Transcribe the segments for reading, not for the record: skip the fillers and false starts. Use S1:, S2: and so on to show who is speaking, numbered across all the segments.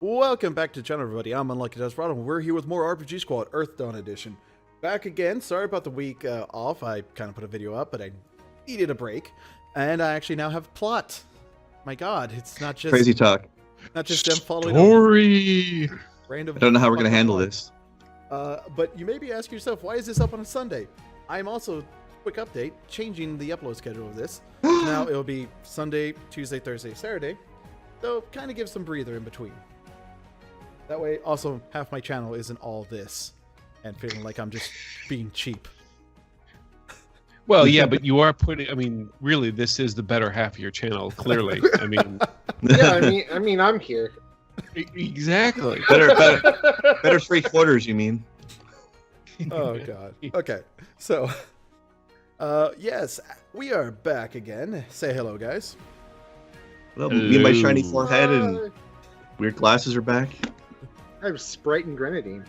S1: Welcome back to the channel, everybody. I'm Unlucky Desperado, and we're here with more RPG Squad Earthdawn edition. Back again. Sorry about the week off. I kind of put a video up, but I needed a break, and I actually now have plot. My God, it's not just
S2: crazy talk.
S1: Not just them following
S3: Story.
S1: Random.
S2: I don't know how we're gonna handle this.
S1: But you may be asking yourself, why is this up on a Sunday? I'm also, quick update, changing the upload schedule of this. Now it'll be Sunday, Tuesday, Thursday, Saturday. So kind of give some breather in between. That way, also, half my channel isn't all this and feeling like I'm just being cheap.
S3: Well, yeah, but you are putting. I mean, really, this is the better half of your channel. Clearly, I mean.
S4: Yeah, I mean, I'm here.
S3: Exactly.
S2: Better 3/4. You mean?
S1: Oh God. Okay. So, yes, we are back again. Say hello, guys.
S2: Well, me and my shiny forehead and weird glasses are back.
S4: I have Sprite and Grenadine.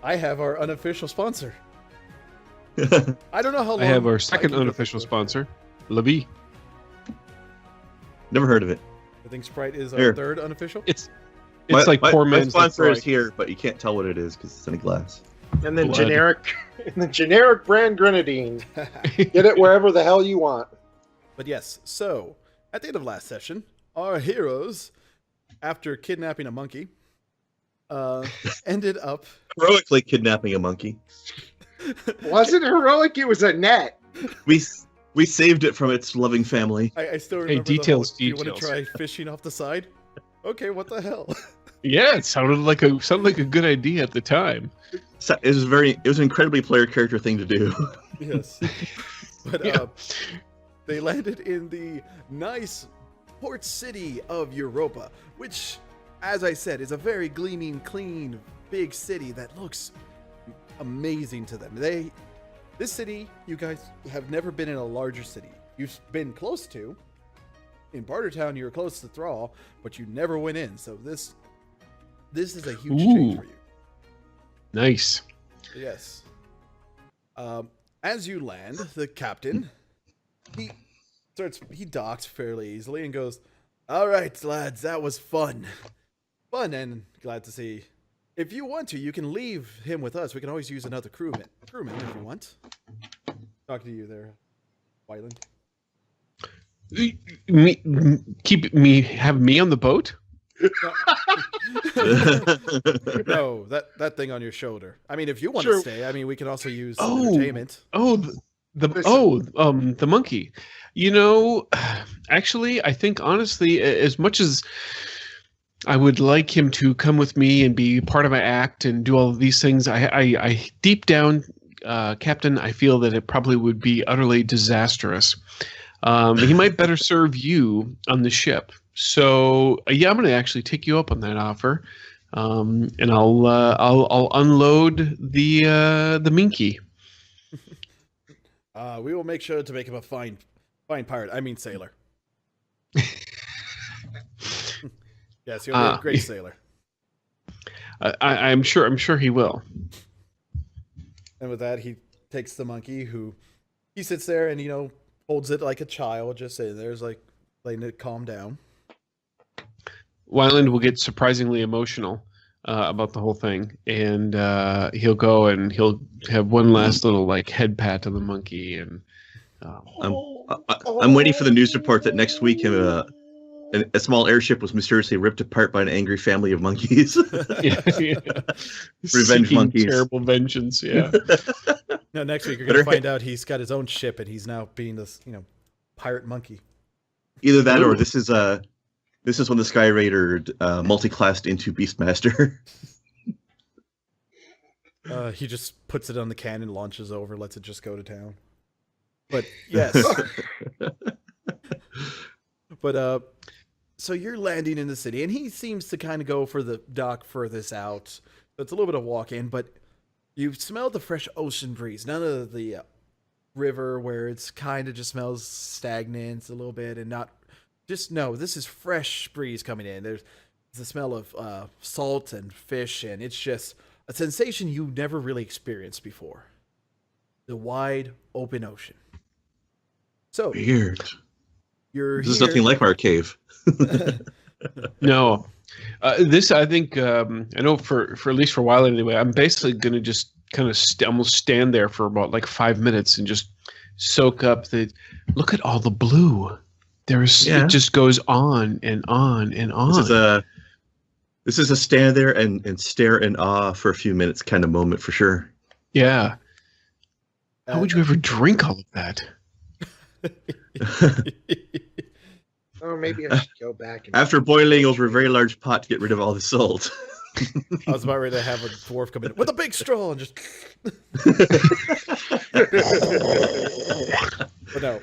S1: I have our unofficial sponsor. I don't know how long.
S3: I have our second unofficial sponsor, Labi.
S2: Never heard of it.
S1: I think Sprite is our
S2: Here.
S1: third unofficial.
S3: It's like poor
S2: my
S3: man's
S2: sponsor is
S3: LaCroix.
S2: here, but you can't tell what it is because it's in a glass.
S4: And then
S3: Blood.
S4: generic brand Grenadine. Get it wherever the hell you want.
S1: But yes, so at the end of last session, our heroes, after kidnapping a monkey, ended up
S2: Heroically kidnapping a monkey.
S4: Wasn't heroic, it was a net.
S2: We saved it from its loving family.
S1: I still remember
S3: details,
S1: the whole, "Do you want to
S3: details."
S1: try fishing off the side?" Okay, what the hell?
S3: Yeah, it sounded like a good idea at the time.
S2: So it was an incredibly player character thing to do.
S1: Yes. But
S3: Yeah.
S1: they landed in the nice port city of Europa, which, as I said, is a very gleaming, clean, big city that looks amazing to them. This city, you guys have never been in a larger city. You've been close to. In Bartertown, you were close to Thrall, but you never went in. So this is a huge change for you.
S3: Nice.
S1: Yes. As you land, the captain, he docks fairly easily and goes, "All right, lads, that was fun. Fun and glad to see. If you want to, you can leave him with us. We can always use another crewman if you want." Talking to you there, Wyland.
S3: Have me on the boat?
S1: No, that thing on your shoulder. I mean, if you want
S4: Sure.
S1: to stay, I mean, we can also use
S3: Oh.
S1: entertainment.
S3: The monkey. You know, actually, I think honestly, as much as I would like him to come with me and be part of my act and do all of these things, I deep down, Captain, I feel that it probably would be utterly disastrous. He might better serve you on the ship. So yeah, I'm going to actually take you up on that offer, and I'll unload the minky.
S1: We will make sure to make him a fine pirate. I mean sailor. Yes, he'll be a great sailor.
S3: I'm sure he will.
S1: And with that, he takes the monkey, who he sits there and holds it like a child, just sitting there, like letting it calm down.
S3: Wyland will get surprisingly emotional about the whole thing, and he'll go and he'll have one last little head pat to the monkey, and
S2: I'm waiting for the news report that next week a small airship was mysteriously ripped apart by an angry family of monkeys.
S3: yeah.
S2: Revenge
S3: Seeking
S2: monkeys.
S3: terrible vengeance. Yeah.
S1: No, next week you're gonna find out he's got his own ship and he's now being this, pirate monkey.
S2: Either that or
S3: Ooh.
S2: this is when the Sky Raider multi-classed into Beastmaster.
S1: He just puts it on the cannon, launches over, lets it just go to town. But yes. But so you're landing in the city, and he seems to kind of go for the dock furthest out. So it's a little bit of walk in, but you smell the fresh ocean breeze. None of the river where it's kind of just smells stagnant a little bit, and not just no. This is fresh breeze coming in. There's the smell of salt and fish, and it's just a sensation you never really experienced before. The wide open ocean. So
S2: Weird.
S1: you're
S2: This is
S1: here.
S2: nothing like our cave.
S3: No. This, I think, I know for at least for a while anyway, I'm basically going to just kind of almost stand there for about like 5 minutes and just soak up look at all the blue. It just goes on and on and on.
S2: This is a stand there and stare in awe for a few minutes kind of moment for sure.
S3: Yeah. How would you ever drink all of that?
S4: Oh, maybe I should go back.
S2: After boiling over a very large pot to get rid of all the salt.
S1: I was about ready to have a dwarf come in with a big straw and just. But no.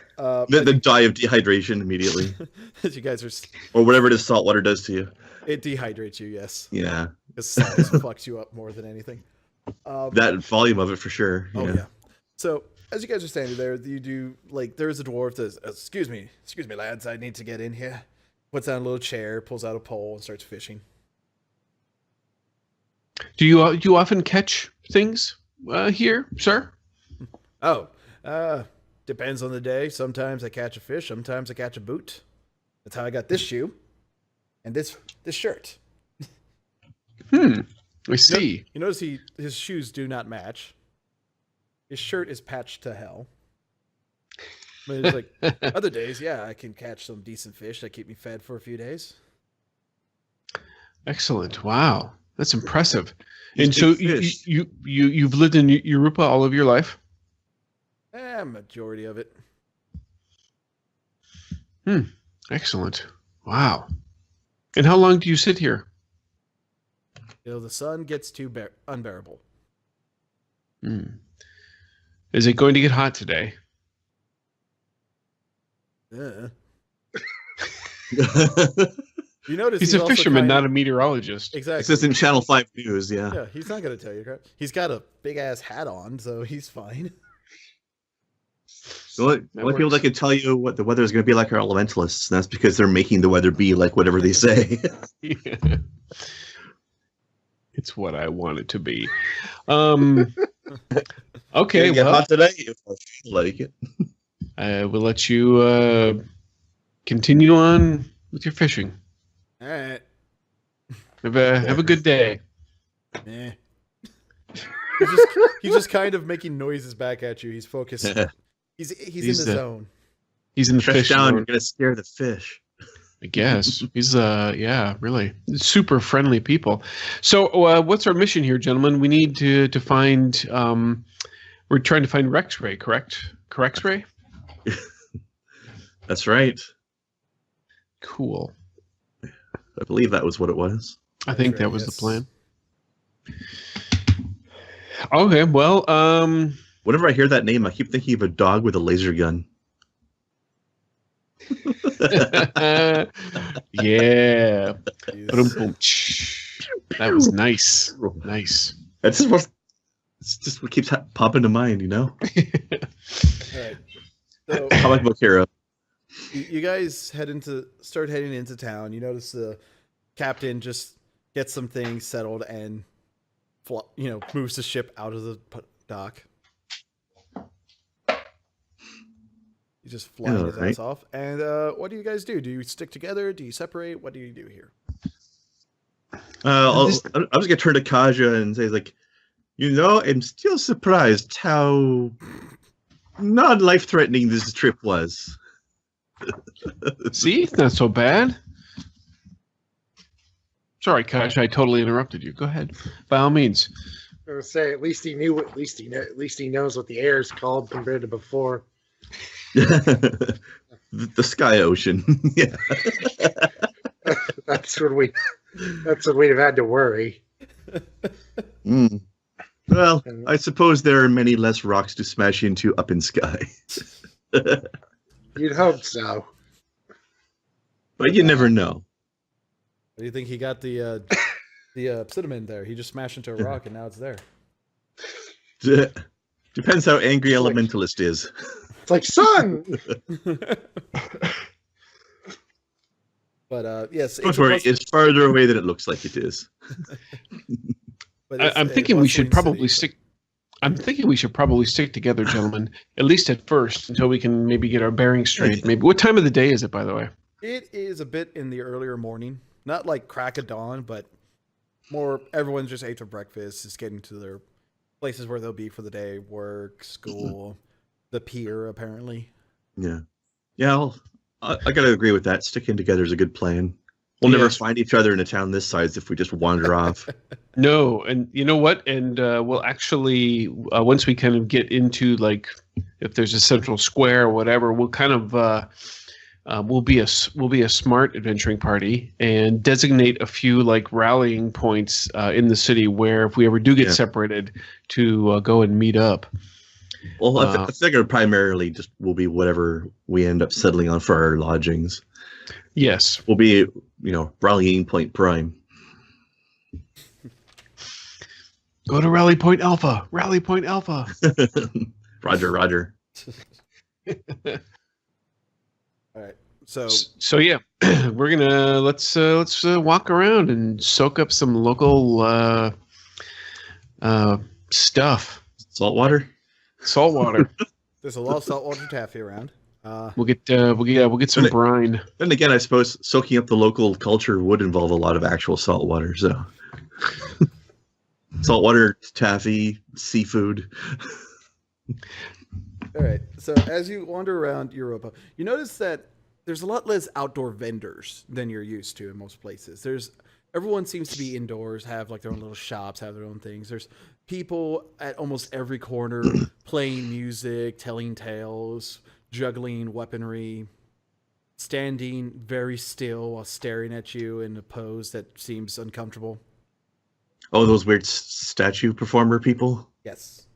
S2: Then die of dehydration immediately.
S1: You guys are.
S2: Or whatever the salt water does to you.
S1: It dehydrates you, yes.
S2: Yeah.
S1: Because salt fucks you up more than anything.
S2: That volume of it for sure.
S1: Oh, yeah. So, as you guys are standing there, you do, like, there's a dwarf that says, excuse me, lads, I need to get in here. Puts down a little chair, pulls out a pole, and starts fishing.
S3: Do you often catch things here, sir?
S1: Oh, depends on the day. Sometimes I catch a fish, sometimes I catch a boot. That's how I got this shoe and this shirt.
S3: I see.
S1: You notice his shoes do not match. His shirt is patched to hell. But it's like, other days, yeah, I can catch some decent fish that keep me fed for a few days.
S3: Excellent. Wow. That's impressive. And so you've lived in Europa all of your life?
S1: Majority of it.
S3: Excellent. Wow. And how long do you sit here?
S1: Till the sun gets too unbearable.
S3: Is it going to get hot today?
S1: You notice
S3: he's a fisherman, not a meteorologist.
S1: Exactly.
S2: This isn't Channel 5 News, yeah.
S1: Yeah, he's not going to tell you crap. He's got a big-ass hat on, so he's fine.
S2: The only people that can tell you what the weather is going to be like are elementalists. And that's because they're making the weather be like whatever they say.
S3: Yeah. It's what I want it to be. Okay,
S2: get hot today if I feel like it.
S3: I will let you continue on with your fishing.
S1: All right.
S3: Have a good day.
S1: Eh. He's just kind of making noises back at you. He's focused. He's in the zone.
S3: He's in the fish
S2: down.
S3: zone.
S2: You're gonna scare the fish.
S3: I guess he's really super friendly people. So what's our mission here, gentlemen? We need to find. We're trying to find Rex-Ray, correct? Correct-Ray?
S2: That's right.
S3: Cool.
S2: I believe that was what it was.
S3: I think that was the plan. Okay, well,
S2: whenever I hear that name, I keep thinking of a dog with a laser gun.
S3: Yeah. That was nice. Nice.
S2: It's just what keeps popping to mind, you know?
S1: All right. So,
S2: Comic book hero.
S1: You guys start heading into town. You notice the captain just gets some things settled and moves the ship out of the dock. You just fly his ass off. And what do you guys do? Do you stick together? Do you separate? What do you do here?
S2: I was gonna turn to Kaja and say, like, I'm still surprised how not life-threatening this trip was.
S3: See, it's not so bad. Sorry, Kaja, I totally interrupted you. Go ahead, by all means.
S4: I was say, at least he knew. At least he knows what the air is called compared to before.
S2: The sky ocean. Yeah.
S4: That's when we'd have had to worry.
S2: Well, I suppose there are many less rocks to smash into up in sky.
S4: You'd hope so.
S2: But you never know.
S1: What do you think he got the cinnamon there? He just smashed into a rock and now it's there.
S2: Depends how angry Elementalist is.
S4: It's like, son!
S1: But yes,
S2: don't worry, it's farther away than it looks like it is.
S3: I'm thinking we should probably stick. I'm thinking we should probably stick together, gentlemen, at least at first, until we can maybe get our bearings straight. Maybe. What time of the day is it, by the way?
S1: It is a bit in the earlier morning, not like crack of dawn, but more everyone's just ate their breakfast, just getting to their places where they'll be for the day, work, school, the pier, apparently.
S2: Yeah. Yeah, I gotta agree with that. Sticking together is a good plan. We'll never
S3: Yes.
S2: find each other in a town this size if we just wander off.
S3: No, and you know what? And we'll actually once we kind of get into like if there's a central square or whatever, we'll kind of we'll be a smart adventuring party and designate a few like rallying points in the city where if we ever do get separated to go and meet up.
S2: Well, I figure primarily just will be whatever we end up settling on for our lodgings.
S3: Yes.
S2: Will be, rallying point prime.
S3: Go to Rally Point Alpha. Rally Point Alpha.
S2: Roger.
S1: All right. So
S3: yeah, we're gonna let's walk around and soak up some local stuff.
S2: Saltwater.
S3: Saltwater.
S1: there's a lot of saltwater taffy around.
S3: We'll get some brine.
S2: Then again, I suppose soaking up the local culture would involve a lot of actual salt water. So, saltwater, taffy, seafood.
S1: All right. So as you wander around Europa, you notice that there's a lot less outdoor vendors than you're used to in most places. Everyone seems to be indoors, have like their own little shops, have their own things. There's people at almost every corner playing music, telling tales, juggling weaponry, standing very still while staring at you in a pose that seems uncomfortable.
S2: Oh, those weird statue performer people.
S1: Yes.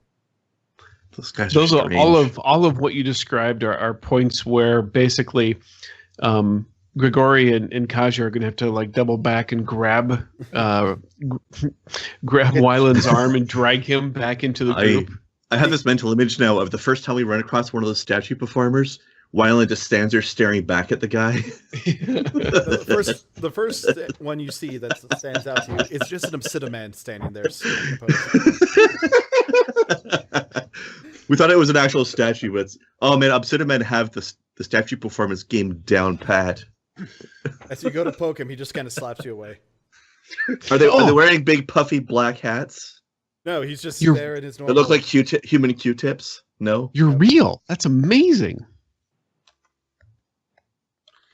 S2: Those guys.
S3: Those are
S2: strange.
S3: all of what you described are points where basically Grigori and Kaja are going to have to like double back and grab Wyland's arm and drag him back into the group.
S2: I have this mental image now of the first time we run across one of those statue performers. Wyland just stands there staring back at the guy.
S1: The first one you see that stands out to you is just an Obsidian man standing there.
S2: We thought it was an actual statue, but Obsidian men have the statue performance game down pat.
S1: As you go to poke him, he just kind of slaps you away.
S2: Are they wearing big puffy black hats?
S1: No, he's just there in his normal.
S2: They look like human Q-tips. No,
S3: you're real. That's amazing.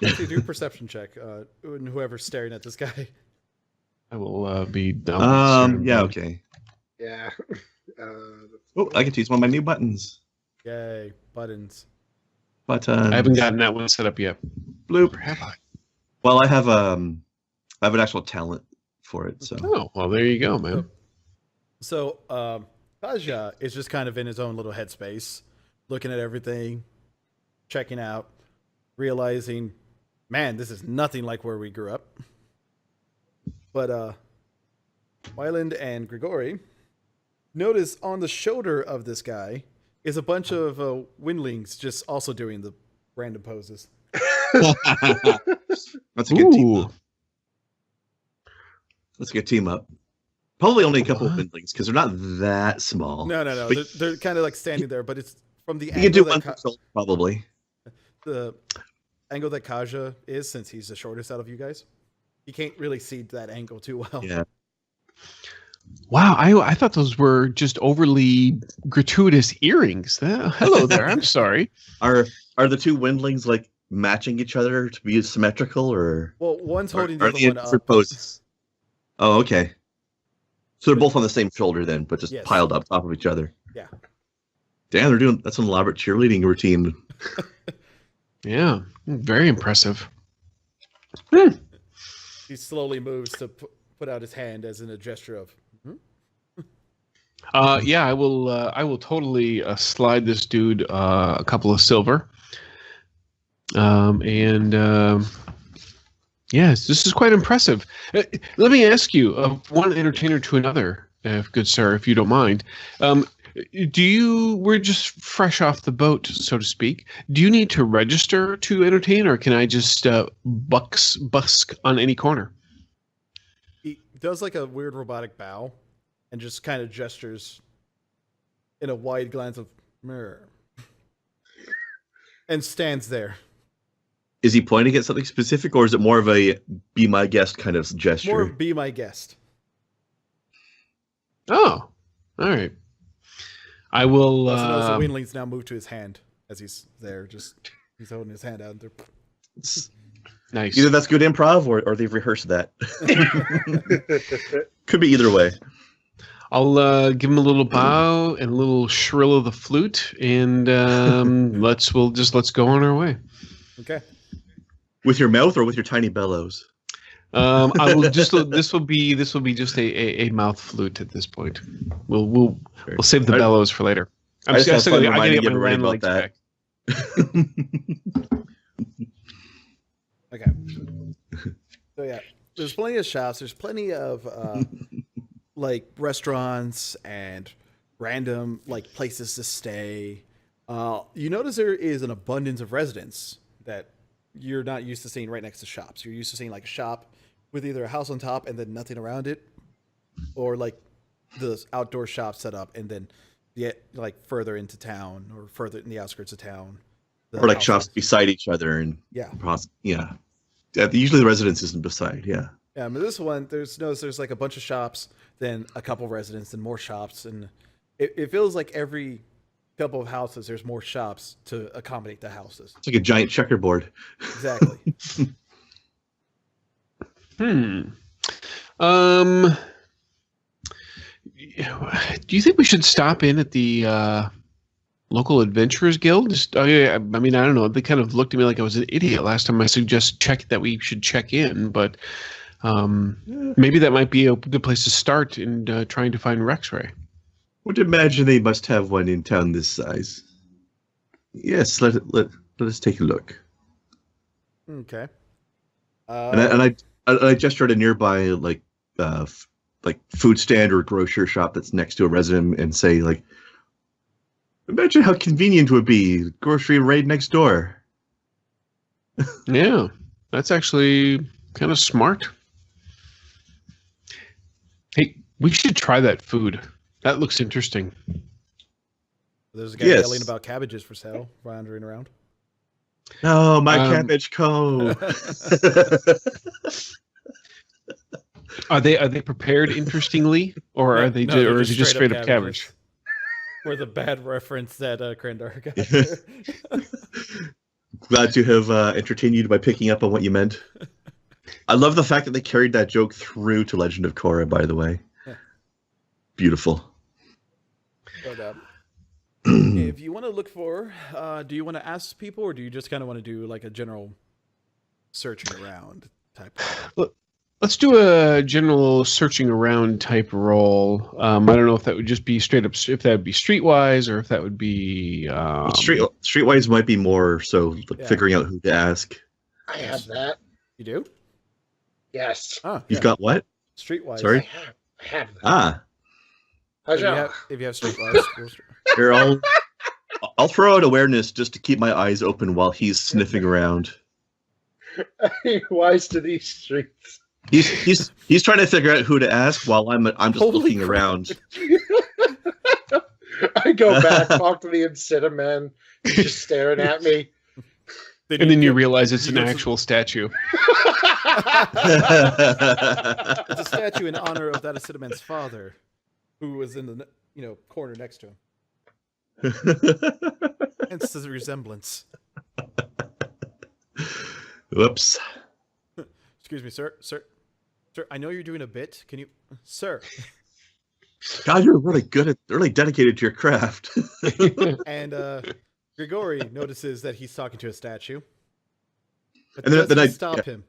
S1: Actually, do a perception check. Whoever's staring at this guy.
S3: I will be.
S2: Yeah. Okay.
S4: Yeah.
S2: I can use one of my new buttons.
S1: Yay, buttons.
S2: Buttons.
S3: I haven't gotten that one set up yet.
S2: Bloop.
S3: Have I?
S2: Well, I have an actual talent for it. So.
S3: Oh well, there you go, man.
S1: So, Kaja is just kind of in his own little headspace, looking at everything, checking out, realizing, man, this is nothing like where we grew up. But Wyland and Grigori notice on the shoulder of this guy is a bunch of windlings just also doing the random poses.
S2: That's a good team up. That's a good team up. Probably only a couple of windlings because they're not that small.
S1: No. They're kind of like standing there, but it's from the
S2: You
S1: angle
S2: can do
S1: that
S2: one control, probably.
S1: the angle that Kaja is, since he's the shortest out of you guys. You can't really see that angle too well.
S2: Yeah.
S3: Wow, I thought those were just overly gratuitous earrings. Hello there. I'm sorry.
S2: Are the two windlings like matching each other to be symmetrical, or
S1: Well, one's holding the
S2: are
S1: other
S2: they in
S1: one
S2: different
S1: up.
S2: poses? Oh, okay. So they're both on the same shoulder then, but just
S1: Yes.
S2: piled up top of each other.
S1: Yeah.
S2: Damn, that's an elaborate cheerleading routine.
S3: Yeah, very impressive.
S1: He slowly moves to put out his hand as in a gesture of.
S3: Yeah, I will totally slide this dude a couple of silver. Yes, this is quite impressive. Let me ask you, one entertainer to another, good sir, if you don't mind. We're just fresh off the boat, so to speak. Do you need to register to entertain, or can I just busk on any corner?
S1: He does like a weird robotic bow and just kind of gestures in a wide glance of mirror and stands there.
S2: Is he pointing at something specific, or is it more of a "be my guest" kind of gesture?
S1: More be my guest.
S3: Oh, all right. I will.
S1: Also knows the Windling's now moved to his hand as he's there. He's holding his hand out. And
S3: Nice.
S2: Either that's good improv, or they've rehearsed that. Could be either way.
S3: I'll give him a little bow and a little shrill of the flute, and let's go on our way.
S1: Okay.
S2: With your mouth or with your tiny bellows?
S3: I will just. This will be just a mouth flute at this point. We'll save the bellows for later. I gotta get my land legs back.
S1: Okay. So yeah, there's plenty of shops. There's plenty of like restaurants and random like places to stay. You notice there is an abundance of residents that you're not used to seeing right next to shops. You're used to seeing like a shop with either a house on top and then nothing around it, or like the outdoor shop set up and then like further into town or further in the outskirts of town.
S2: Or like shops beside each other, and
S1: yeah.
S2: Usually the residence isn't beside. Yeah.
S1: Yeah, but this one, there's like a bunch of shops, then a couple residents, then more shops, and it feels like every couple of houses there's more shops to accommodate the houses.
S2: It's like a giant checkerboard.
S1: Exactly.
S3: Do you think we should stop in at the local adventurers guild? I mean, I don't know. They kind of looked at me like I was an idiot last time I suggested that we should check in, but maybe that might be a good place to start in trying to find Rexray.
S2: Would imagine they must have one in town this size. Yes, let us take a look.
S1: Okay.
S2: And I gestured a nearby like food stand or grocery shop that's next to a resident and say like, imagine how convenient it would be, grocery right next door.
S3: Yeah, that's actually kind of smart. Hey, we should try that food. That looks interesting.
S1: There's a guy yelling about cabbages for sale, wandering around.
S2: Oh, my cabbage co.
S3: Are they prepared interestingly, or are they or is it just straight up cabbage?
S1: Or the bad reference that Krendar got.
S2: Glad to have entertained you by picking up on what you meant. I love the fact that they carried that joke through to Legend of Korra, by the way.
S1: Yeah.
S2: Beautiful.
S1: But, if you want to look for, do you want to ask people, or do you just kind of want to do like a general searching around type?
S3: Let's do a general searching around type role. I don't know if that would just be straight up, if that would be streetwise, or if that would be
S2: streetwise might be more so figuring out who to ask.
S4: I have that.
S1: You do?
S4: Yes.
S2: You've got what?
S1: Streetwise.
S2: Sorry.
S4: I have that.
S1: If you have streetwise.
S2: Here, I'll throw out awareness just to keep my eyes open while he's sniffing around.
S4: Wise to these streets.
S2: He's trying to figure out who to ask while I'm just looking around.
S4: I go back, talk to the Incita man, he's just staring at me.
S3: And then you realize it's an actual statue.
S1: It's a statue in honor of that Incita man's father, who was in the corner next to him. Hence the resemblance.
S2: Whoops.
S1: Excuse me, sir. I know you're doing a bit. Can you, sir?
S2: God, you're really dedicated to your craft.
S1: And Grigori notices that he's talking to a statue, but
S2: and then I
S1: stop him.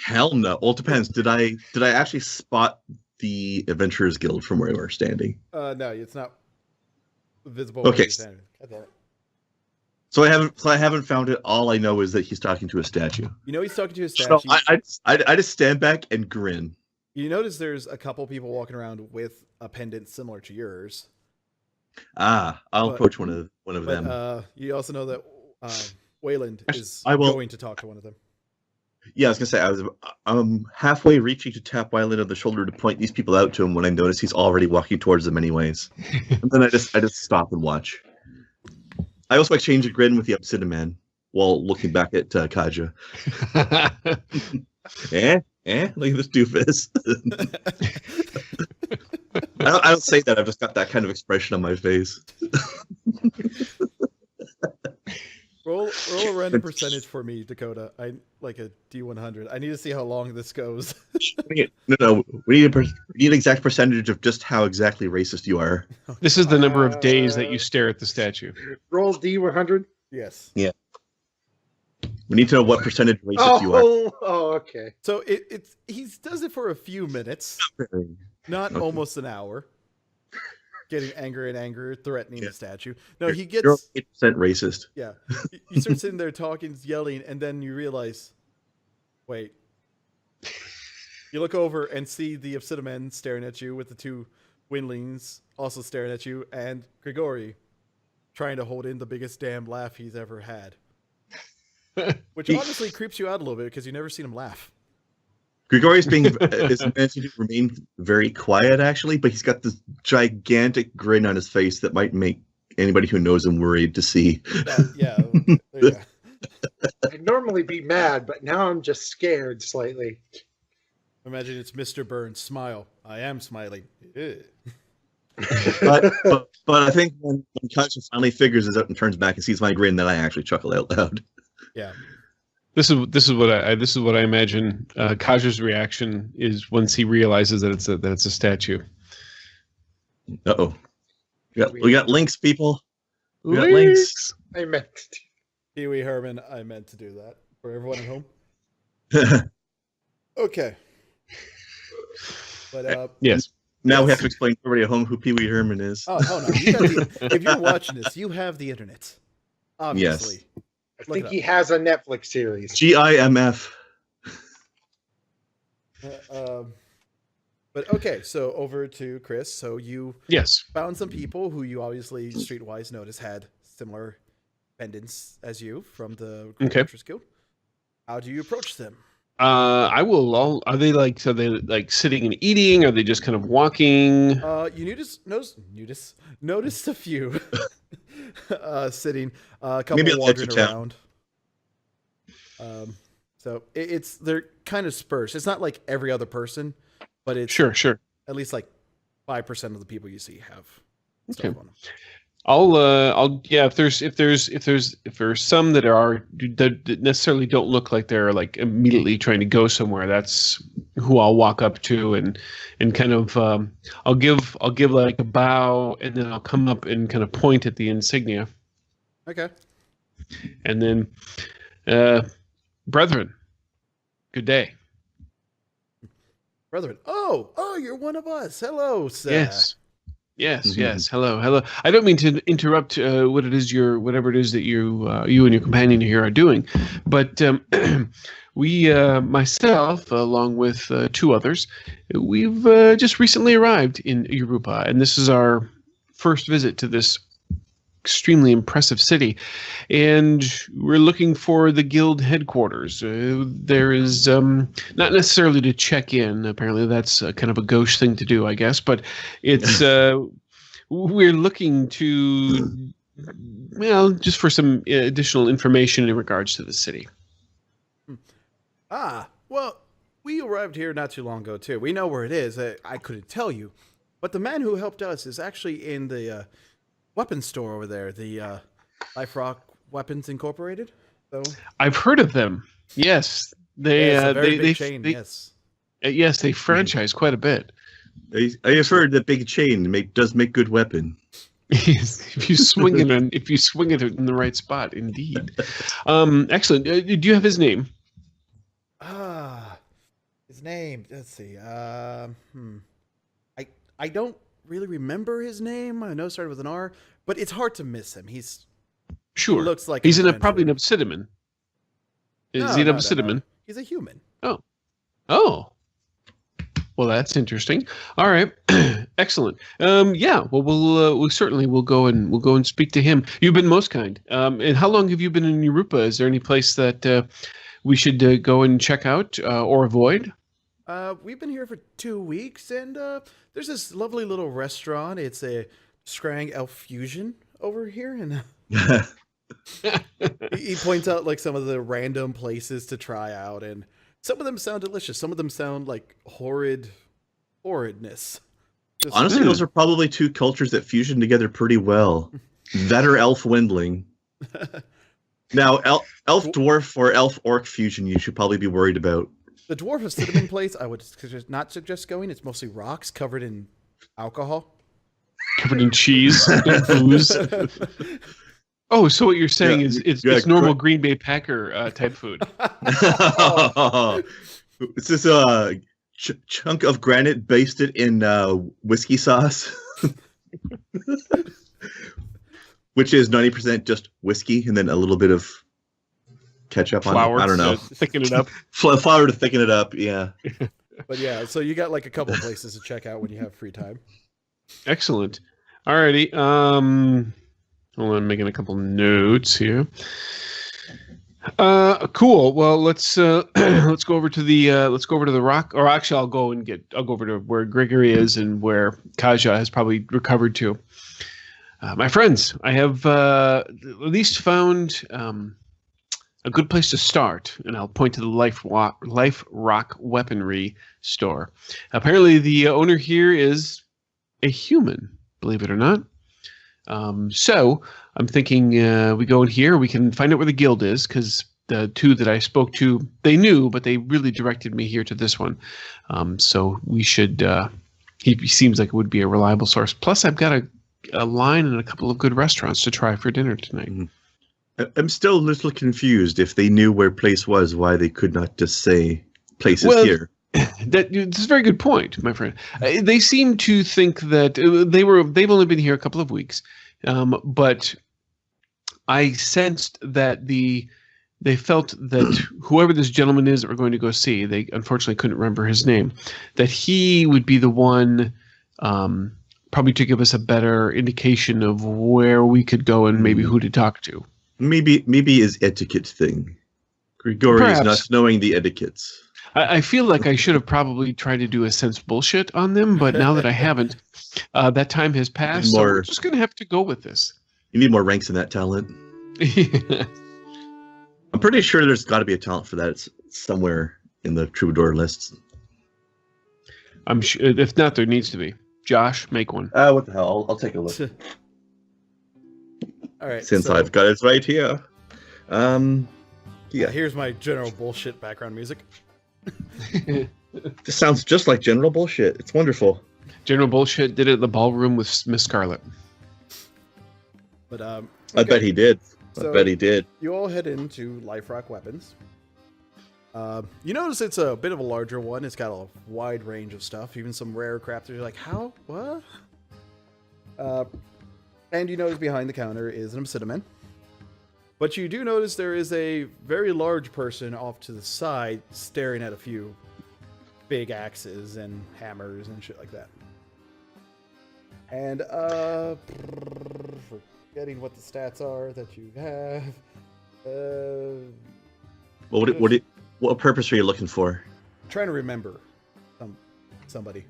S2: Hell no. Well, it depends. Did I actually spot the Adventurers Guild from where we were standing?
S1: No, it's not visible.
S2: Okay.
S1: So
S2: I haven't found it. All I know is that he's talking to a statue.
S1: He's talking to a statue.
S2: So I just stand back and grin.
S1: You notice there's a couple people walking around with a pendant similar to yours.
S2: I'll approach one of them.
S1: You also know that Wayland is
S2: will
S1: going to talk to one of them.
S2: Yeah, I was gonna say I'm halfway reaching to tap Wayland on the shoulder to point these people out to him when I notice he's already walking towards them anyways. And then I just stop and watch. I also exchange a grin with the Obsidian Man. while looking back at Kaja. Look at this doofus. I don't say that. I've just got that kind of expression on my face.
S1: Roll a random percentage for me, Dakota. I like a D100. I need to see how long this goes.
S2: No. We need an exact percentage of just how exactly racist you are.
S3: This is the number of days that you stare at the statue.
S4: Roll D100.
S1: Yes.
S2: Yeah. We need to know what percentage racist you are.
S4: Oh, okay.
S1: So he does it for a few minutes, not
S2: Okay.
S1: almost an hour. Getting angrier and angrier, threatening the statue. No, he
S2: You're
S1: gets
S2: 8% racist.
S1: yeah. You start sitting there talking, yelling, and then you realize, wait. You look over and see the Obsidian men staring at you with the two windlings also staring at you, and Grigori trying to hold in the biggest damn laugh he's ever had. Which honestly creeps you out a little bit because you've never seen him laugh.
S2: Grigori's is managing to remain very quiet, actually, but he's got this gigantic grin on his face that might make anybody who knows him worried to see.
S1: Yeah.
S4: I'd normally be mad, but now I'm just scared slightly.
S1: Imagine it's Mr. Burns. Smile. I am smiling. Ugh.
S2: but I think when Kaja finally figures this out and turns back and sees my grin, then I actually chuckle out loud.
S1: Yeah.
S3: This is what I imagine Kaja's reaction is once he realizes that it's a statue.
S2: Uh-oh. We got links, people. We got links.
S4: I meant
S1: Pee Wee Herman, I meant to do that for everyone at home. Okay. But
S3: yes.
S2: Now we have to explain to everybody at home who Pee Wee Herman is.
S1: Oh no! If you're watching this, you have the internet. Obviously.
S2: Yes.
S4: I think he has a Netflix series.
S2: GIMF.
S1: But okay, so over to Chris. So you found some people who you obviously streetwise notice had similar pendants as you from the Adventurers Guild. How do you approach them?
S3: I will. Are they like sitting and eating? Are they just kind of walking?
S1: You noticed a few sitting, a couple
S2: Maybe
S1: wandering around. So they're kind of dispersed. It's not like every other person, but it's
S3: sure.
S1: At least like 5% of the people you see have stuff on them.
S3: If there's some that necessarily don't look like they're like immediately trying to go somewhere, that's who I'll walk up to and kind of I'll give like a bow, and then I'll come up and kind of point at the insignia.
S1: Okay.
S3: And then brethren, good day.
S1: Brethren. Oh, you're one of us. Hello, sir.
S3: Yes. Hello. I don't mean to interrupt whatever it is that you and your companion here are doing, but we, myself, along with two others, we've just recently arrived in Europa, and this is our first visit to this extremely impressive city, and we're looking for the guild headquarters. There is not necessarily to check in. Apparently, that's kind of a gauche thing to do, I guess. But it's we're looking to just for some additional information in regards to the city.
S1: Well, we arrived here not too long ago too. We know where it is. I couldn't tell you, but the man who helped us is actually in the weapons store over there, the Life Rock Weapons Incorporated. So
S3: I've heard of them. Yes, they
S1: chain.
S3: Yes, they franchise quite a bit.
S2: I have heard that big chain does make good weapon.
S3: if you swing it in the right spot, indeed. Excellent. Do you have his name?
S1: His name. Let's see. I don't really remember his name. I know it started with an R, but it's hard to miss him. He looks like
S3: he's probably an obsidian. Is he an obsidian?
S1: No. He's a human.
S3: Oh. Well, that's interesting. All right, excellent. Well, we'll certainly go and speak to him. You've been most kind. And how long have you been in Europa? Is there any place that we should go and check out or avoid?
S1: We've been here for 2 weeks, and there's this lovely little restaurant. It's a Scrang Elf Fusion over here, and He points out like some of the random places to try out, and some of them sound delicious. Some of them sound like horridness. Just,
S2: Honestly, those are probably two cultures that fusion together pretty well. That or elf windling. Now, elf dwarf or elf orc fusion, you should probably be worried about.
S1: the dwarf of cinnamon place, I would not suggest going. It's mostly rocks covered in alcohol.
S3: Covered in cheese and booze. Oh, so what you're saying is it's normal Green Bay Packer type food.
S2: It's this chunk of granite basted in whiskey sauce, which is 90% just whiskey and then a little bit of ketchup
S3: Flour
S2: on it. I don't know.
S3: To thicken it up.
S2: Flour to thicken it up, yeah.
S1: But yeah, so you got like a couple places to check out when you have free time.
S3: Excellent. Alrighty. Hold on, I'm making a couple notes here. Cool. Well, let's go over to the rock. Or actually, I'll go over to where Gregory is and where Kaja has probably recovered to. My friends, I have at least found a good place to start, and I'll point to the Life Rock Weaponry store. Apparently, the owner here is a human, believe it or not. So I'm thinking we go in here. We can find out where the guild is, because the two that I spoke to, they knew, but they really directed me here to this one. So we should. He seems like it would be a reliable source. Plus, I've got a line and a couple of good restaurants to try for dinner tonight.
S2: Mm-hmm. I'm still a little confused. If they knew where place was, why they could not just say place is here.
S3: That's a very good point, my friend. They seem to think that they've only been here a couple of weeks, but I sensed that they felt that whoever this gentleman is that we're going to go see, they unfortunately couldn't remember his name, that he would be the one probably to give us a better indication of where we could go and maybe who to talk to.
S2: Maybe his etiquette thing. Grigori is not knowing the etiquettes.
S3: I feel like I should have probably tried to do a sense bullshit on them, but now that I haven't, that time has passed, so we're just going to have to go with this.
S2: You need more ranks in that talent. I'm pretty sure there's got to be a talent for that. It's somewhere in the troubadour lists.
S3: I'm sure. If not, there needs to be. Josh, make one.
S2: What the hell? I'll take a look.
S1: All right.
S2: Since I've got it right here. Yeah.
S1: Here's my general bullshit background music.
S2: This sounds just like general bullshit. It's wonderful.
S3: General bullshit did it at the ballroom with Miss Scarlet.
S1: But okay.
S2: I bet he did.
S1: So
S2: I bet he did.
S1: You all head into Life Rock Weapons. You notice it's a bit of a larger one. It's got a wide range of stuff, even some rare crap that you're like, how? What? And you notice behind the counter is an obsidian. But you do notice there is a very large person off to the side staring at a few big axes and hammers and shit like that. And, forgetting what the stats are that you have.
S2: What purpose are you looking for?
S1: Trying to remember somebody.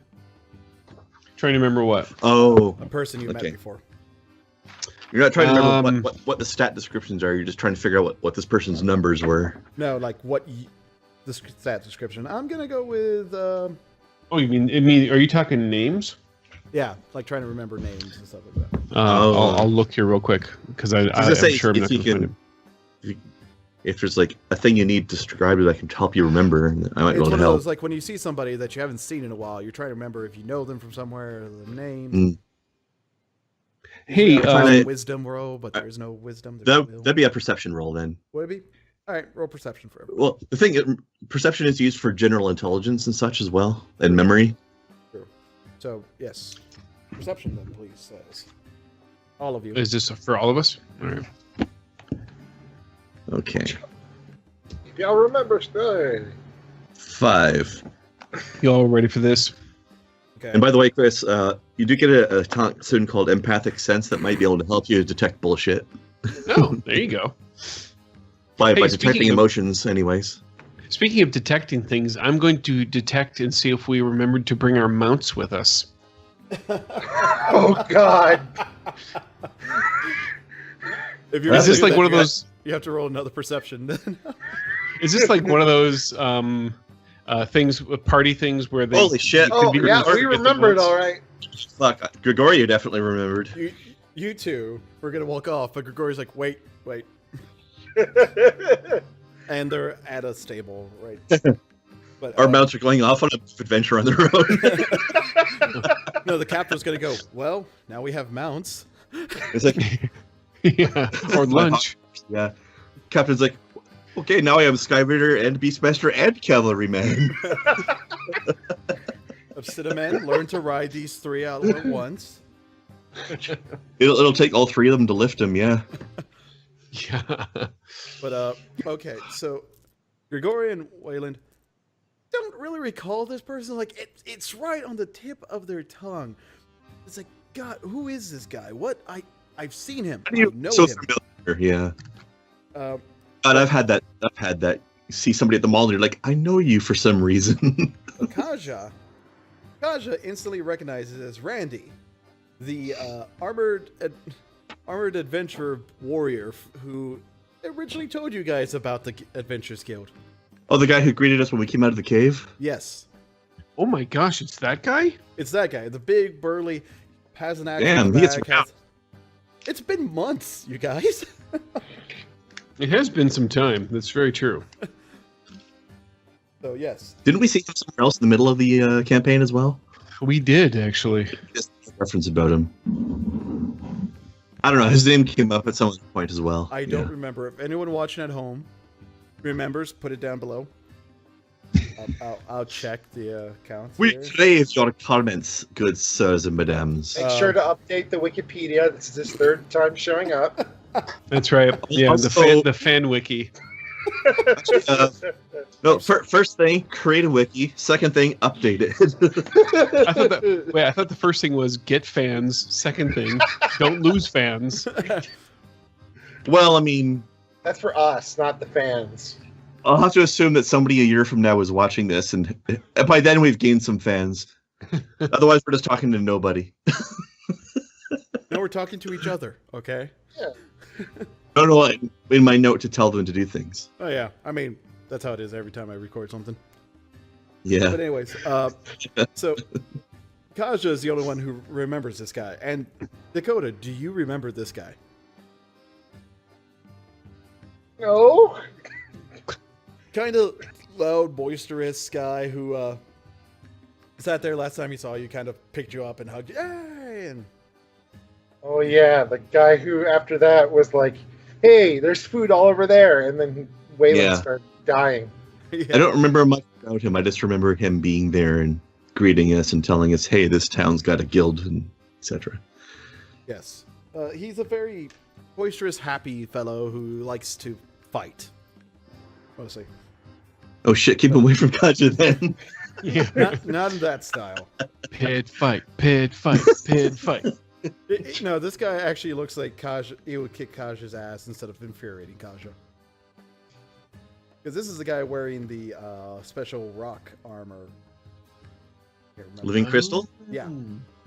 S3: Trying to remember what?
S2: Oh.
S1: A person you met before.
S2: You're not trying to remember what the stat descriptions are. You're just trying to figure out what this person's numbers were.
S1: No, like the stat description. I'm going to go with...
S3: Oh, you mean, are you talking names?
S1: Yeah, like trying to remember names and stuff like that.
S3: I'll look here real quick, because I'm sure I'm not going to find it.
S2: If there's like a thing you need described that I can help you remember, I might be able to help.
S1: It's one of those, like when you see somebody that you haven't seen in a while, you're trying to remember if you know them from somewhere, the name.
S3: Hey,
S1: wisdom roll, but there's no wisdom.
S2: That'd be a perception roll then.
S1: Would it be? All right, roll perception for everyone.
S2: Well, the thing, perception is used for general intelligence and such as well, and memory.
S1: True. So, yes. Perception then, please, says. All of you.
S3: Is this for all of us? All right.
S2: Okay.
S4: Y'all remember stay.
S2: 5.
S3: You all ready for this?
S2: Okay. And by the way, Chris, you do get a talent soon called empathic sense that might be able to help you detect bullshit.
S3: Oh, there you go.
S2: by detecting emotions, anyways.
S3: Speaking of detecting things, I'm going to detect and see if we remembered to bring our mounts with us.
S4: Oh, God.
S1: If you're
S3: Is this
S1: gonna do
S3: like one
S1: that,
S3: of those?
S1: You have to roll another perception. Then.
S3: Is this like one of those things, party things where they?
S2: Holy shit.
S4: Oh,
S3: be
S4: yeah,
S3: rewarded
S4: we
S3: with the
S4: remember it
S3: votes?
S4: all right.
S2: Fuck, Gregorio definitely remembered.
S1: You two were gonna walk off, but Grigori's like, wait, and they're at a stable, right? But
S2: Our mounts are going off on an adventure on their own.
S1: no, the captain's gonna go. Well, now we have mounts.
S2: It's like,
S3: Yeah, or lunch.
S2: yeah. Captain's like, okay, now I have Skyrider and Beastmaster and Cavalryman.
S1: Obsidian, learn to ride these 3 out at once.
S2: It'll take all 3 of them to lift him, yeah.
S3: Yeah.
S1: But okay, so Grigori and Wayland don't really recall this person. Like it's right on the tip of their tongue. It's like, God, who is this guy? What I've seen him. I know
S2: so
S1: him.
S2: familiar, yeah.
S1: Uh,
S2: God, I've had that. You see somebody at the mall and you're like, I know you for some reason.
S1: Kaja instantly recognizes as Randy, the armored adventurer warrior who originally told you guys about the Adventurers Guild.
S2: Oh, the guy who greeted us when we came out of the cave?
S1: Yes,
S3: Oh my gosh, it's that guy.
S1: it's that guy, the big burly, has an axe.
S2: Damn,
S1: on the
S2: he gets
S1: back,
S2: around.
S1: It's been months, you guys.
S3: It has been some time. That's very true.
S1: So yes,
S2: Didn't we see him somewhere else in the middle of the campaign as well?
S3: We did actually.
S2: Just a reference about him. I don't know. His name came up at some point as well.
S1: I don't remember. If anyone watching at home remembers, put it down below. I'll check the counts.
S2: We
S1: here.
S2: crave your comments, good sirs and madames.
S4: Make sure to update the Wikipedia. This is his 3rd time showing up.
S3: That's right. Yeah,
S2: Also-
S3: the fan wiki.
S2: No, first thing, create a wiki. Second thing, update it.
S3: I thought the first thing was get fans. Second thing, don't lose fans.
S2: Well, I mean,
S4: That's for us, not the fans.
S2: I'll have to assume that somebody a year from now is watching this, and by then we've gained some fans. Otherwise, we're just talking to nobody.
S1: No, we're talking to each other. Okay.
S2: No, in my note to tell them to do things.
S1: Oh yeah. I mean, that's how it is every time I record something.
S2: Yeah.
S1: But anyways, so Kaja is the only one who remembers this guy. And Dakota, do you remember this guy?
S4: No.
S1: Kind of loud, boisterous guy who sat there last time he saw you, kind of picked you up and hugged you. Hey! And
S4: Oh yeah, the guy who after that was like, "Hey, there's food all over there," and then Wayland
S2: Yeah.
S4: started dying.
S1: yeah.
S2: I don't remember much about him. I just remember him being there and greeting us and telling us, "Hey, this town's got a guild," and etc.
S1: Yes. He's a very boisterous, happy fellow who likes to fight. Mostly.
S2: Oh shit! Keep away from Kaja then.
S3: Yeah.
S1: Not in that style.
S3: Pit fight. Pit fight. Pit fight.
S1: No, this guy actually looks like Kaja. He would kick Kaja's ass instead of infuriating Kaja. Because this is the guy wearing the special rock armor. Can't remember.
S2: Living crystal.
S1: Yeah,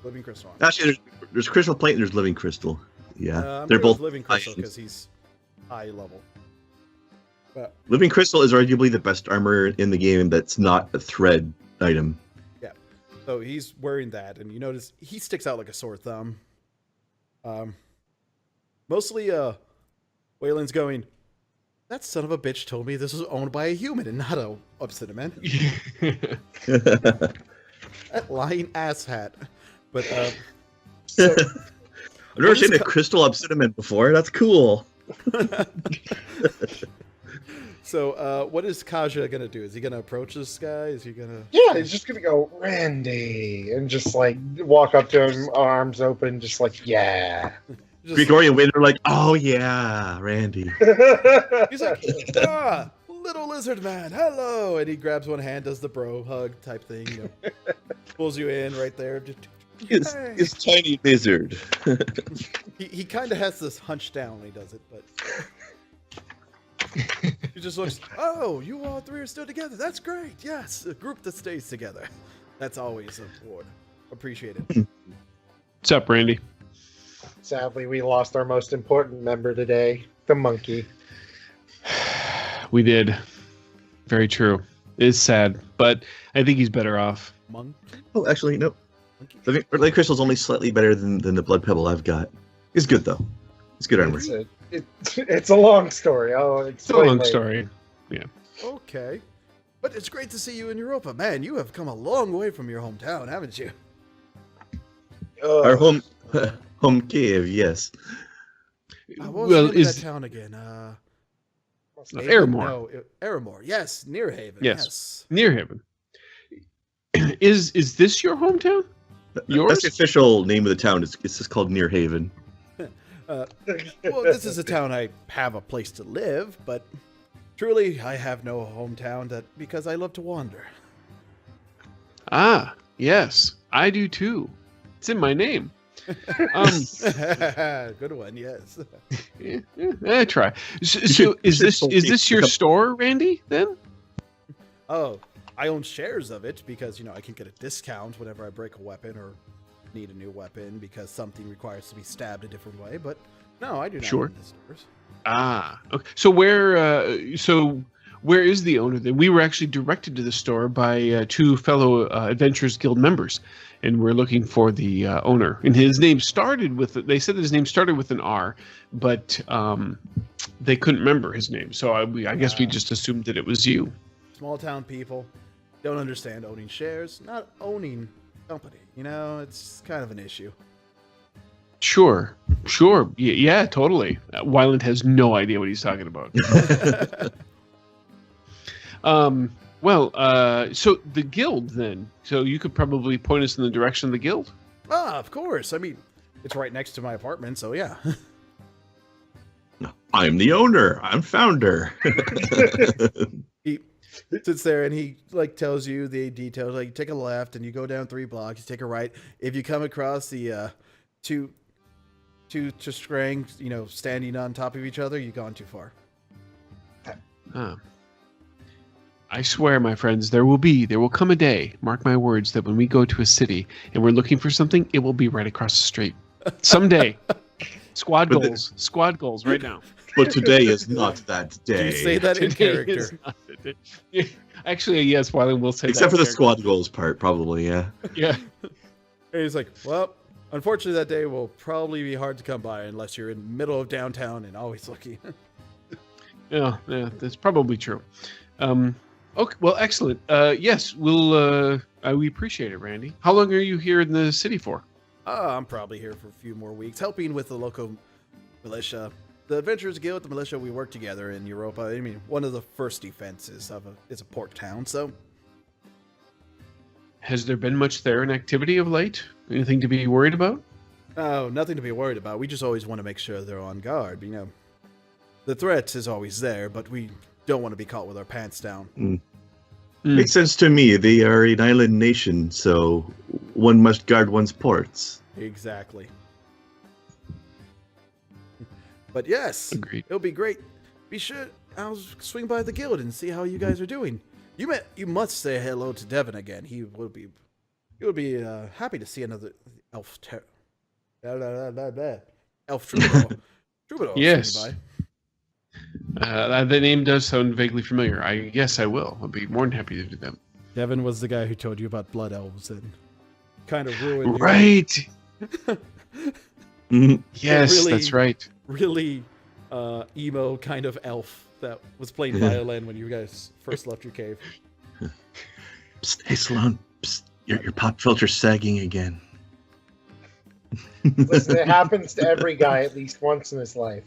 S1: living crystal armor.
S2: Actually, there's crystal plate and there's living crystal. Yeah,
S1: I'm
S2: they're
S1: gonna go with
S2: both
S1: living crystal
S2: high-end.
S1: because he's high level. But
S2: Living crystal is arguably the best armor in the game that's not a thread item.
S1: so he's wearing that, and you notice he sticks out like a sore thumb. Mostly, Wayland's going. That son of a bitch told me this was owned by a human and not a obsidian. That lying asshat. But so,
S2: I've never seen a crystal obsidian before. That's cool.
S1: so what is Kaja gonna do? Is he gonna approach this guy? Is he gonna?
S4: Yeah, he's just gonna go Randy and just like walk up to him, arms open, just like yeah.
S1: Just,
S2: Gregorian Wayne are like, oh yeah, Randy.
S1: he's like, little lizard man, hello, and he grabs one hand, does the bro hug type thing, you know, pulls you in right there. Just, hey.
S2: It's tiny lizard.
S1: He kind of has this hunched down when he does it, but he just looks. Oh, you all 3 are still together. That's great. Yes, a group that stays together. That's always appreciated.
S3: What's up, Randy?
S4: Sadly, we lost our most important member today, the monkey.
S3: We did. Very true. It's sad, but I think he's better off.
S1: Monkey?
S2: Oh, actually, no.
S1: Monkey?
S2: The light crystal's only slightly better than the blood pebble I've got. It's good though. It's good armor.
S4: It's a long story. I'll
S3: It's a
S4: explain
S3: long
S4: later.
S3: story.
S1: Okay. But it's great to see you in Europa. Man, you have come a long way from your hometown, haven't you?
S2: Our home cave, yes.
S1: What was
S3: Well,
S1: the name of that town again?
S3: Aramore.
S1: No, Aramore. Yes, near Haven.
S3: Yes.
S1: Yes.
S3: Near Haven. Is this your hometown? Yours?
S2: That's the official name of the town. It's just called Near Haven.
S1: Well, this is a town I have a place to live, but truly, I have no hometown because I love to wander.
S3: Ah, yes, I do too. It's in my name.
S1: Good one, yes.
S3: I try. So is this your store, Randy? Then?
S1: Oh, I own shares of it because, I can get a discount whenever I break a weapon or need a new weapon because something requires to be stabbed a different way. But no, I do not
S3: Sure.
S1: own the stores.
S3: Ah, okay. So where is the owner then? We were actually directed to the store by two fellow Adventurers Guild members, and we're looking for the owner. And his name started with, they said that his name started with an R, but they couldn't remember his name. So I guess we just assumed that it was you.
S1: Small town people don't understand owning shares, not owning company. It's kind of an issue.
S3: Sure. Yeah, totally. Wyland has no idea what he's talking about. So the guild then. So you could probably point us in the direction of the guild?
S1: Of course. I mean, it's right next to my apartment, so yeah.
S2: I'm the owner. I'm founder.
S1: He sits there and he tells you the details. You take a left and you go down 3 blocks. You take a right. If you come across the two Strang, standing on top of each other, you've gone too far.
S3: I swear, my friends, there will come a day, mark my words, that when we go to a city and we're looking for something, it will be right across the street. Someday. Squad goals right now.
S2: But today is not that
S1: Do
S2: day.
S1: you say that in
S3: Today is
S1: character?
S3: not the day. Actually, yes, Wyland will say
S2: Except
S3: that.
S2: for the
S3: in
S2: squad goals part, probably, yeah.
S3: character. Yeah.
S1: And he's like, well, unfortunately, that day will probably be hard to come by unless you're in the middle of downtown and always looking.
S3: Yeah, that's probably true. Okay, well, excellent. Yes, we appreciate it, Randy. How long are you here in the city for?
S1: I'm probably here for a few more weeks, helping with the local militia. The Adventurers Guild, the militia, we work together in Europa. I mean, one of the first defenses is a port town, so...
S3: Has there been much Theron activity of late? Anything to be worried about?
S1: Oh, nothing to be worried about. We just always want to make sure they're on guard. The threat is always there, but we don't want to be caught with our pants down.
S2: Makes sense to me. They are an island nation, so one must guard one's ports.
S1: Exactly. But yes,
S3: Agreed.
S1: it'll be great. Be sure I'll swing by the guild and see how you guys are doing. You must say hello to Devin again. He would be happy to see another elf troubadour. Troubadour
S3: Yes.
S1: swinging
S3: The name does sound vaguely familiar. Yes, I will. I'll be more than happy to do that.
S1: by. Devin was the guy who told you about blood elves and kind of ruined your
S3: Right.
S2: Mhm.
S3: Yes,
S1: really-
S3: that's right.
S1: really emo kind of elf that was playing violin when you guys first left your cave.
S2: Psst, hey, Sloan. Psst, your pop filter's sagging again.
S4: Listen, it happens to every guy at least once in his life.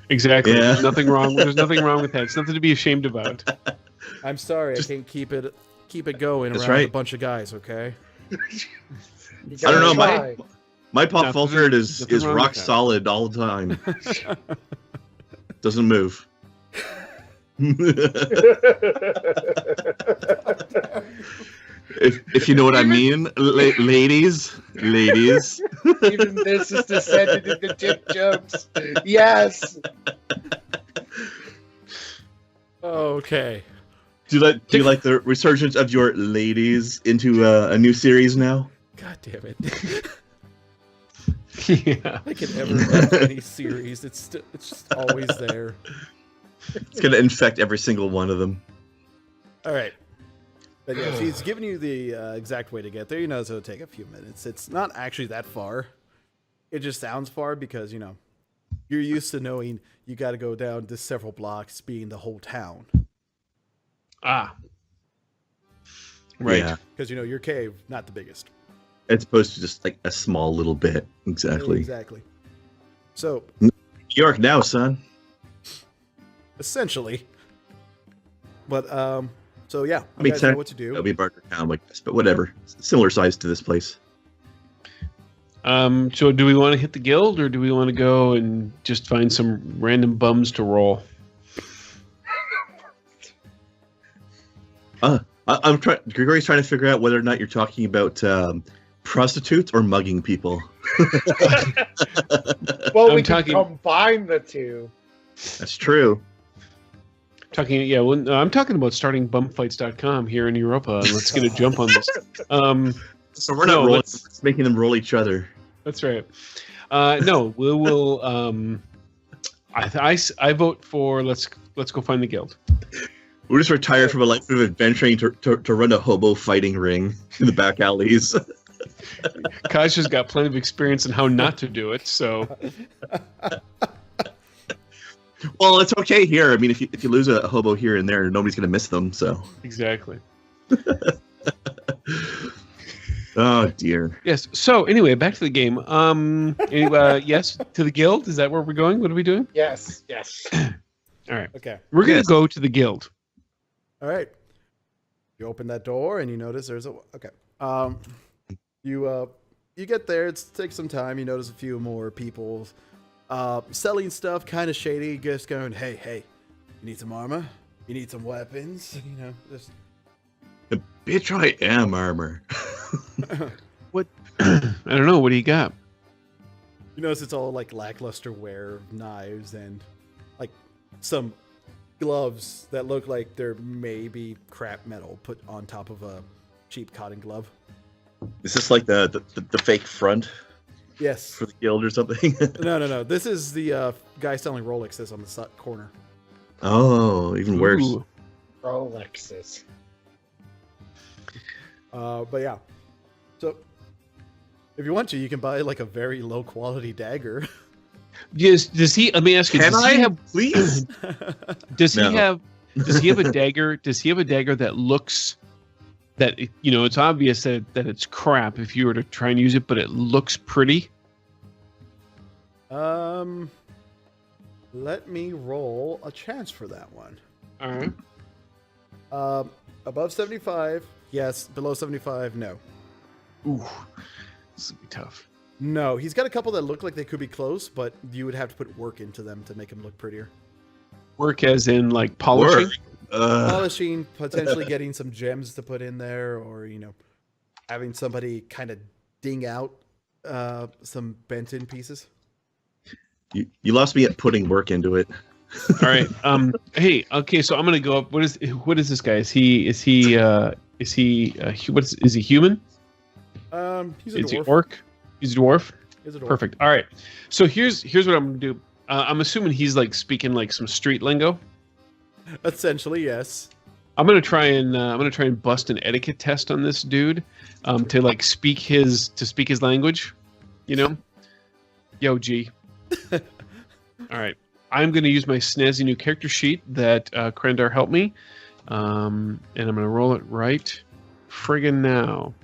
S3: Exactly.
S2: Yeah.
S3: There's nothing wrong. There's nothing wrong with that. It's nothing to be ashamed about.
S1: I'm sorry, I can't keep it going
S2: That's
S1: around
S2: right.
S1: a bunch of guys, okay?
S4: You
S2: I don't know,
S4: gotta try.
S2: My pop
S3: Nothing-
S2: filter is
S3: nothing wrong
S2: rock
S3: with that.
S2: solid all the time. Doesn't move. If you know what I mean, ladies.
S4: Even this is descended into dick jokes. Yes.
S1: Okay.
S2: Do you like the resurgence of your ladies into a new series now?
S1: God damn it.
S3: Yeah.
S1: Like in any series, it's just always there.
S2: It's gonna infect every single one of them.
S1: All right. But yeah, she's giving you the exact way to get there. You know, so it'll take a few minutes. It's not actually that far. It just sounds far because, you know, you're used to knowing you got to go down to several blocks, being the whole town.
S3: Ah. Right.
S2: Yeah.
S1: Because, you know, your cave, not the biggest.
S2: As opposed to just like a small little bit. Exactly.
S1: Exactly. So,
S2: New York now, son.
S1: essentially. But, so yeah,
S2: I mean,
S1: you guys know what to do.
S2: It'll be Barker Town like this, but whatever. Similar size to this place.
S3: So do we want to hit the guild, or do we want to go and just find some random bums to roll?
S2: I'm trying. Gregory's trying to figure out whether or not you're talking about prostitutes or mugging people.
S4: Well,
S3: I'm
S4: we
S3: talking-
S4: can combine the two.
S2: That's true.
S3: I'm talking about starting bumfights.com here in Europa, and let's get a jump on this.
S2: So we're not rolling. We're just making them roll each other.
S3: That's right. No, we will. I vote for let's go find the guild.
S2: We're just retired from a life of adventuring to run a hobo fighting ring in the back alleys.
S3: Kasha's got plenty of experience in how not to do it, so
S2: Well, it's okay here. I mean, if you lose a hobo here and there, nobody's gonna miss them. So.
S3: exactly.
S2: Oh dear.
S3: Yes. So anyway, back to the game. Yes, to the guild. Is that where we're going? What are we doing?
S4: Yes.
S3: All right.
S1: Okay.
S3: We're gonna
S2: Yes.
S3: go to the guild.
S1: All right. You open that door and you notice there's a okay. You get there. It takes some time. You notice a few more people selling stuff, kind of shady. Just going, hey, you need some armor? You need some weapons? You know, just
S2: Bitch, I am armor.
S3: What? I don't know. What do you got?
S1: you notice it's all like lackluster wear, knives, and like some gloves that look like they're maybe crap metal put on top of a cheap cotton glove.
S2: Is this like the fake front
S1: Yes.
S2: for the guild or something?
S1: No. This is the guy selling Rolexes on the corner.
S2: Oh, even worse.
S3: Ooh.
S4: Rolexes.
S1: But yeah. So if you want to, you can buy like a very low quality dagger.
S3: Does he? Let me ask you.
S2: Can
S3: does
S2: I
S3: he have?
S2: please?
S3: Does
S2: No.
S3: he have? Does he have a dagger? Does he have a dagger that looks? That it's obvious that it's crap if you were to try and use it, but it looks pretty.
S1: Let me roll a chance for that one.
S3: All right.
S1: Above 75, yes. Below 75, no.
S3: Ooh, this will be tough.
S1: No, he's got a couple that look like they could be close, but you would have to put work into them to make them look prettier.
S3: Work as in like polishing.
S1: Polishing, potentially getting some gems to put in there, or having somebody kind of ding out some bent-in pieces.
S2: You lost me at putting work into it.
S3: All right. Hey. Okay. So I'm gonna go up. What is this guy? Is he is he is he human?
S1: He's a
S3: Is he
S1: dwarf.
S3: orc? He's a dwarf.
S1: He's a dwarf.
S3: Perfect. All right. So here's what I'm gonna do. I'm assuming he's like speaking like some street lingo.
S1: Essentially, yes.
S3: I'm gonna try and bust an etiquette test on this dude, to like speak his language, Yo, G. All right, I'm gonna use my snazzy new character sheet that Krendar helped me, and I'm gonna roll it right friggin' now.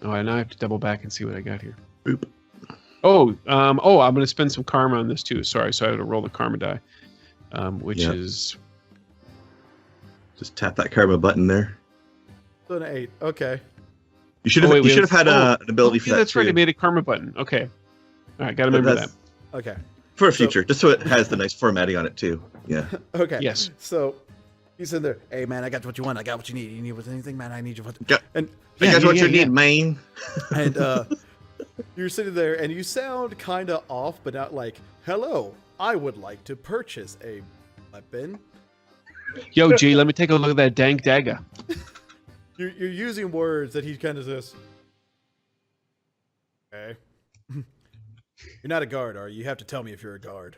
S3: Oh, and now I have to double back and see what I got here.
S2: Boop.
S3: Oh, I'm gonna spend some karma on this too. Sorry, so I had to roll the karma die, which
S2: Yep.
S3: is.
S2: Just tap that karma button there.
S1: So an 8. Okay.
S2: You should have.
S3: wait,
S2: you should have had
S3: oh,
S2: an ability for
S3: yeah,
S2: that
S3: that's right. I
S2: too.
S3: made a karma button. Okay. All right, gotta remember that.
S2: That's
S1: Okay.
S2: for a future, just so it has the nice formatting on it too. Yeah.
S1: Okay.
S3: Yes.
S1: So he's in there. Hey, man, I got what you want. I got what you need. You need anything, man? I need you.
S2: Got-
S1: And
S2: I got what you need, man.
S1: and you're sitting there, and you sound kind of off, but not like, "Hello, I would like to purchase a weapon."
S3: Yo, G, let me take a look at that dank dagger.
S1: You're using words that he kind of says. Okay. You're not a guard, are you? You have to tell me if you're a guard.